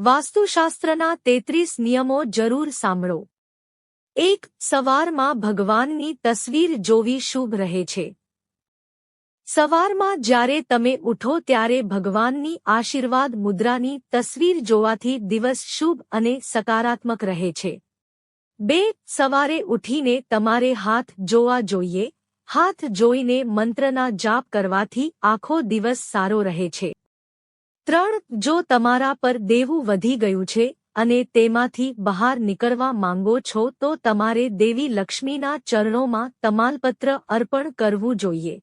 વાસ્તુશાસ્ત્રના 33 નિયમો જરૂર સાંભળો। 1. સવારમાં ભગવાનની તસવીર જોવી શુભ રહે છે। સવારમાં જ્યારે તમે ઉઠો ત્યારે ભગવાનની આશીર્વાદ મુદ્રાની તસવીર જોવાથી દિવસ શુભ અને સકારાત્મક રહે છે। 2. સવારે ઉઠીને તમારે હાથ જોવા જોઈએ। હાથ જોઈને મંત્રના જાપ કરવાથી આખો દિવસ સારો રહે છે। 3. જો તમારા પર દેવું વધી ગયું છે અને તેમાંથી બહાર નીકળવા માંગો છો તો તમારે દેવી લક્ષ્મીના ચરણોમાં તમાલપત્ર અર્પણ કરવું જોઈએ।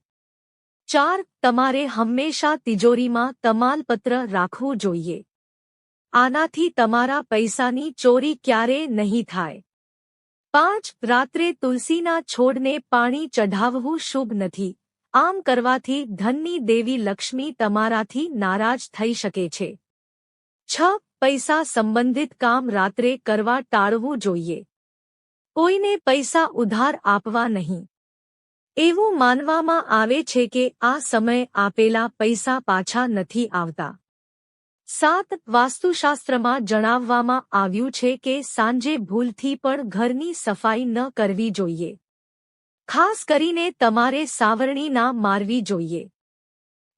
4. તમારે હંમેશા તિજોરીમાં તમાલપત્ર રાખવું જોઈએ। આનાથી તમારા પૈસાની ચોરી ક્યારેય નહીં થાય। 5. રાત્રે તુલસીના છોડને પાણી ચઢાવવું શુભ નથી। આમ કરવાથી ધનની દેવી લક્ષ્મી તમારાથી નારાજ થઈ શકે છે। 6. પૈસા સંબંધિત કામ રાત્રે કરવા ટાળવું જોઈએ। કોઈને પૈસા ઉધાર આપવા નહીં। એવું માનવામાં આવે છે કે આ સમયે આપેલા પૈસા પાછા નથી આવતા। 7. વાસ્તુશાસ્ત્રમાં જણાવવામાં આવ્યું છે કે સાંજે ભૂલથી પણ ઘરની સફાઈ ન કરવી જોઈએ। ખાસ કરીને તમારે સાવરણી ના મારવી જોઈએ।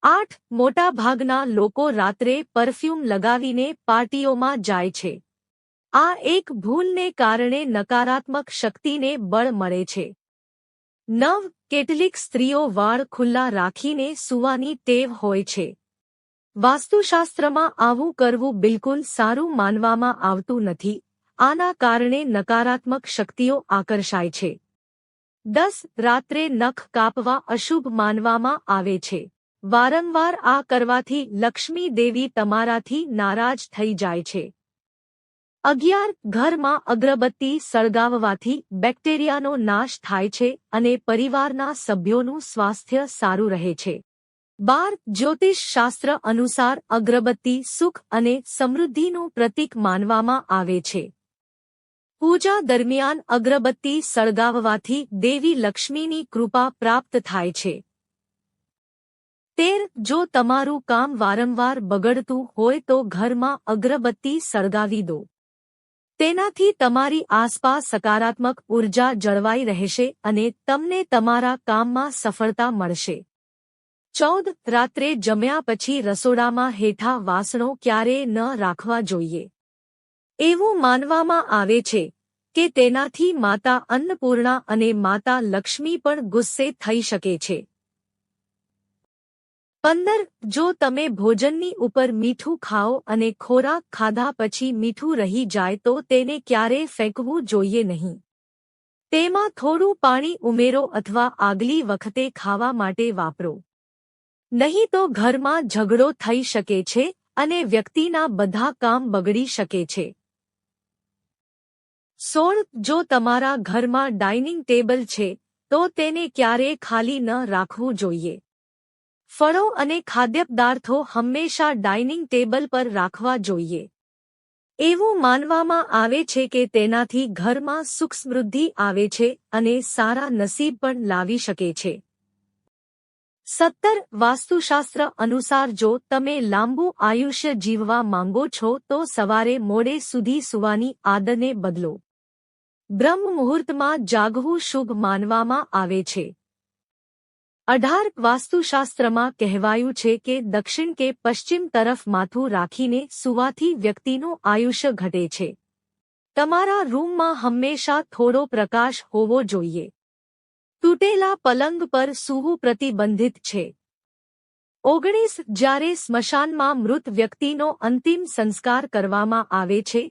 8. મોટાભાગના લોકો રાત્રે પરફ્યુમ લગાવીને પાર્ટીઓમાં જાય છે। આ એક ભૂલને કારણે નકારાત્મક શક્તિને બળ મળે છે। 9. કેટલીક સ્ત્રીઓ વાળ ખુલ્લા રાખીને સૂવાની ટેવ હોય છે। વાસ્તુશાસ્ત્રમાં આવું કરવું બિલકુલ સારું માનવામાં આવતું નથી। આના કારણે નકારાત્મક શક્તિઓ આકર્ષાય છે। 10. રાત્રે નખ કાપવા અશુભ માનવામાં આવે છે। વારંવાર આ કરવાથી લક્ષ્મી દેવી તમારાથી નારાજ થઈ જાય છે। 11. ઘરમાં અગરબત્તી સળગાવવાથી બેક્ટેરિયાનો નાશ થાય છે અને પરિવારના સભ્યોનું સ્વાસ્થ્ય સારું રહે છે। 12. જ્યોતિષ શાસ્ત્ર અનુસાર અગરબત્તી સુખ અને સમૃદ્ધિનું પ્રતીક માનવામાં આવે છે। પૂજા દરમિયાન અગરબત્તી સળગાવવાથી દેવી લક્ષ્મીની કૃપા પ્રાપ્ત થાય છે। 13. જો તમારું કામ વારંવાર બગડતું હોય તો ઘરમાં અગરબત્તી સળગાવી દો। તેનાથી તમારી આસપાસ સકારાત્મક ઉર્જા જળવાઈ રહેશે અને તમને તમારા કામમાં સફળતા મળશે। 14. રાત્રે જમ્યા પછી રસોડામાં હેઠા વાસણો ક્યારેય ન રાખવા જોઈએ। એવું માનવામાં આવે છે કે તેનાથી માતા અન્નપૂર્ણા અને માતા લક્ષ્મી પણ ગુસ્સે થઈ શકે છે। 15. જો તમે ભોજનની ઉપર મીઠું ખાઓ અને ખોરાક ખાધા પછી મીઠું રહી જાય તો તેને ક્યારેય ફેંકવું જોઈએ નહીં। તેમાં થોડું પાણી ઉમેરો અથવા આગલી વખતે ખાવા માટે વાપરો। નહીં તો ઘરમાં ઝઘડો થઈ શકે છે અને વ્યક્તિના બધા કામ બગડી શકે છે। 16. જો તમારા ઘરમાં ડાઇનિંગ ટેબલ છે તો તેને ક્યારેય ખાલી ન રાખવું જોઈએ। ફળો અને ખાદ્યપદાર્થો હંમેશા ડાઇનિંગ ટેબલ પર રાખવા જોઈએ। એવું માનવામાં આવે છે કે તેનાથી ઘરમાં સુખ સમૃદ્ધિ આવે છે અને સારા નસીબ પણ લાવી શકે છે। 17. વાસ્તુશાસ્ત્ર અનુસાર જો તમે લાંબુ આયુષ્ય જીવવા માંગો છો તો સવારે મોડે સુધી સૂવાની આદતને બદલો। બ્રહ્મ મુહૂર્તમાં જાગવું શુભ માનવામાં આવે છે। 18. વાસ્તુશાસ્ત્રમાં કહેવાયું છે કે દક્ષિણ કે પશ્ચિમ તરફ માથું રાખીને સૂવાથી વ્યક્તિનું આયુષ્ય ઘટે છે। તમારા રૂમમાં હંમેશા થોડો પ્રકાશ હોવો જોઈએ। તૂટેલા પલંગ પર સૂવું પ્રતિબંધિત છે। 19. જ્યારે સ્મશાનમાં મૃત વ્યક્તિનો અંતિમ સંસ્કાર કરવામાં આવે છે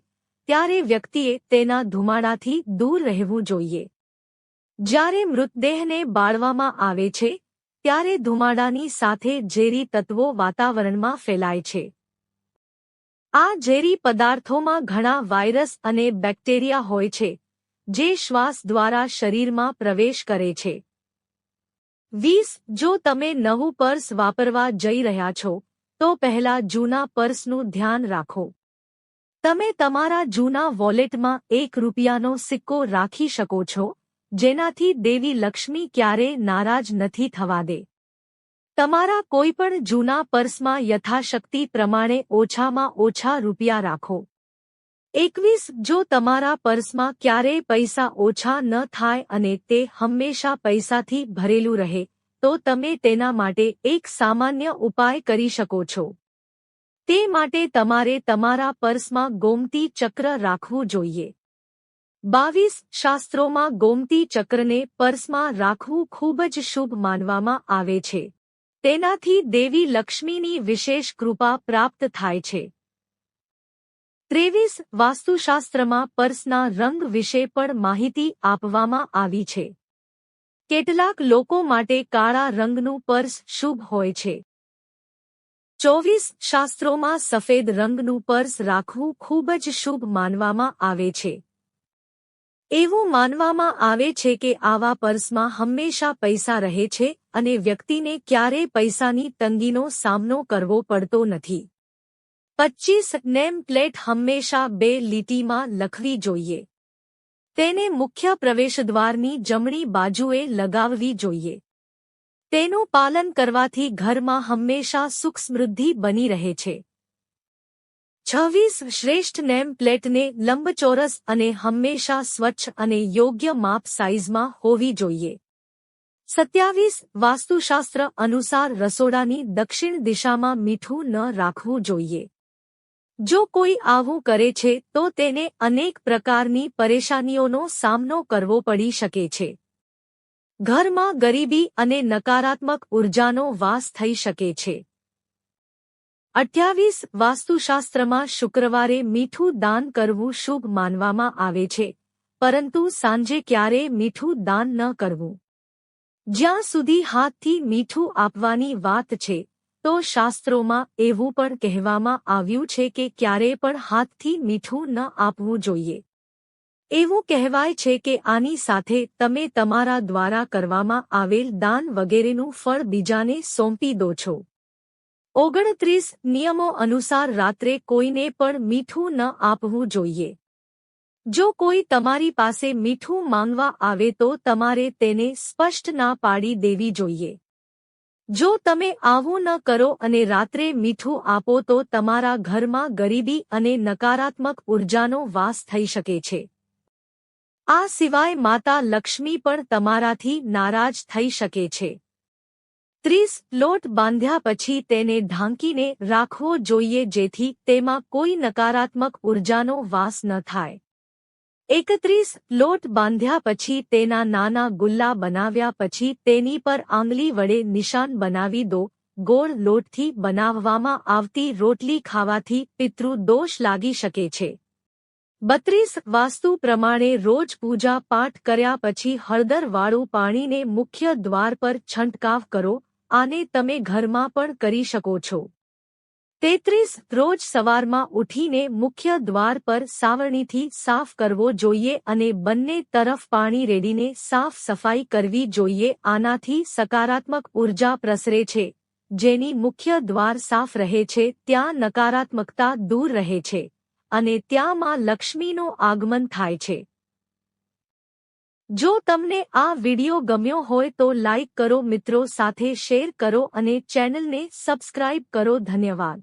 ત્યારે વ્યક્તિએ તેના ધુમાડાથી દૂર રહેવું જોઈએ। જ્યારે મૃતદેહને બાળવામાં આવે છે ત્યારે ધુમાડાની સાથે ઝેરી તત્વો વાતાવરણમાં ફેલાય છે। આ ઝેરી પદાર્થોમાં ઘણા વાયરસ અને બેક્ટેરિયા હોય છે જે શ્વાસ દ્વારા શરીરમાં પ્રવેશ કરે છે। 20. જો તમે નવું પર્સ વાપરવા જઈ રહ્યા છો તો પહેલા જૂના પર્સનું ધ્યાન રાખો। તમે તમારા જૂના વોલેટમાં 1 રૂપિયાનો સિક્કો રાખી શકો છો જેનાથી દેવી લક્ષ્મી ક્યારેય નારાજ નથી થવા દે। તમારા કોઈપણ જૂના પર્સમાં યથાશક્તિ પ્રમાણે ઓછામાં ઓછા રૂપિયા રાખો. 21 જો તમારા પર્સમાં ક્યારેય પૈસા ઓછા ન થાય અને તે હંમેશા પૈસાથી ભરેલું રહે, તો તમે તેના માટે એક સામાન્ય ઉપાય કરી શકો છો. તે માટે તમારે તમારા પર્સમાં ગોમતી ચક્ર રાખવું જોઈએ. 22 શાસ્ત્રોમાં ગોમતી ચક્રને પર્સમાં રાખવું ખૂબ જ શુભ માનવામાં આવે છે. તેનાથી દેવી લક્ષ્મીની વિશેષ કૃપા પ્રાપ્ત થાય છે. 23 વાસ્તુશાસ્ત્રમાં પર્સના રંગ વિશે પણ માહિતી આપવામાં આવી છે. કેટલાક લોકો માટે કાળા રંગનું પર્સ શુભ હોય છે. 24 શાસ્ત્રોમાં સફેદ રંગનું પર્સ રાખવું ખૂબ જ શુભ માનવામાં આવે છે. એવું માનવામાં આવે છે કે આવા પર્સમાં હંમેશા પૈસા રહે છે અને વ્યક્તિને ક્યારેય પૈસાની તંગીનો સામનો કરવો પડતો નથી. 25 નેમ પ્લેટ હંમેશા 2 લીટીમાં લખવી જોઈએ. તેને મુખ્ય પ્રવેશદ્વારની જમણી બાજુએ લગાવવી જોઈએ. તેનું પાલન કરવાથી ઘરમાં હંમેશા સુખ સમૃદ્ધિ બની રહે છે. 26 શ્રેષ્ઠ નેમ પ્લેટને લંબચોરસ અને હંમેશા સ્વચ્છ અને યોગ્ય માપ સાઇઝમાં હોવી જોઈએ. 27 વાસ્તુશાસ્ત્ર અનુસાર રસોડાની દક્ષિણ દિશામાં મીઠું ન રાખવું જોઈએ. જો કોઈ આવું કરે છે તો તેને અનેક પ્રકારની પરેશાનીઓનો સામનો કરવો પડી શકે છે. ઘરમાં ગરીબી અને નકારાત્મક ઉર્જાનો વાસ થઈ શકે છે. 28 વાસ્તુશાસ્ત્રમાં શુક્રવારે મીઠું દાન કરવું શુભ માનવામાં આવે છે, પરંતુ સાંજે ક્યારેય મીઠું દાન ન કરવું. જ્યાં સુધી હાથથી મીઠું આપવાની વાત છે, તો શાસ્ત્રોમાં એવું પણ કહેવામાં આવ્યું છે કે ક્યારેય પણ હાથથી મીઠું ન આપવું જોઈએ. એવું કહેવાય છે કે આની સાથે તમે તમારા દ્વારા કરવામાં આવેલ દાન વગેરેનું ફળ બીજાને સોંપી દો છો. 29 નિયમો અનુસાર રાત્રે કોઈને પણ મીઠું ન આપવું જોઈએ. જો કોઈ તમારી પાસે મીઠું માંગવા આવે તો તમારે તેને સ્પષ્ટ ના પાડી દેવી જોઈએ. જો તમે આવું ન કરો અને રાત્રે મીઠું આપો તો તમારા ઘરમાં ગરીબી અને નકારાત્મક ઉર્જાનો વાસ થઈ શકે છે. આ સિવાય માતા લક્ષ્મી પણ તમારાથી નારાજ થઈ શકે છે. 30 લોટ બાંધ્યા પછી તેને ઢાંકીને રાખવો જોઈએ જેથી તેમાં કોઈ નકારાત્મક ઉર્જાનો વાસ ન થાય. 31 લોટ બાંધ્યા પછી તેના નાના ગુલ્લા બનાવ્યા પછી તેની પર આંગળી વડે નિશાન બનાવી દો. ગોળ લોટથી બનાવવામાં આવતી રોટલી ખાવાથી પિતૃ દોષ લાગી શકે છે. 32 વાસ્તુ પ્રમાણે રોજ પૂજા પાઠ કર્યા પછી હળદરવાળું પાણીને મુખ્ય દ્વાર પર છંટકાવ કરો. આને તમે ઘરમાં પણ કરી શકો છો. 33 રોજ સવારમાં ઉઠીને મુખ્ય દ્વાર પર સાવરણીથી સાફ કરવો જોઈએ અને બંને તરફ પાણી રેડીને સાફ સફાઈ કરવી જોઈએ. આનાથી સકારાત્મક ઉર્જા પ્રસરે છે. જેની મુખ્ય દ્વાર સાફ રહે છે ત્યાં નકારાત્મકતા દૂર રહે છે અને ત્યાં માં લક્ષ્મીનું આગમન થાય છે. જો તમને આ વિડિયો ગમ્યો હોય તો લાઈક કરો, મિત્રો સાથે શેર કરો અને ચેનલને સબસ્ક્રાઇબ કરો. ધન્યવાદ.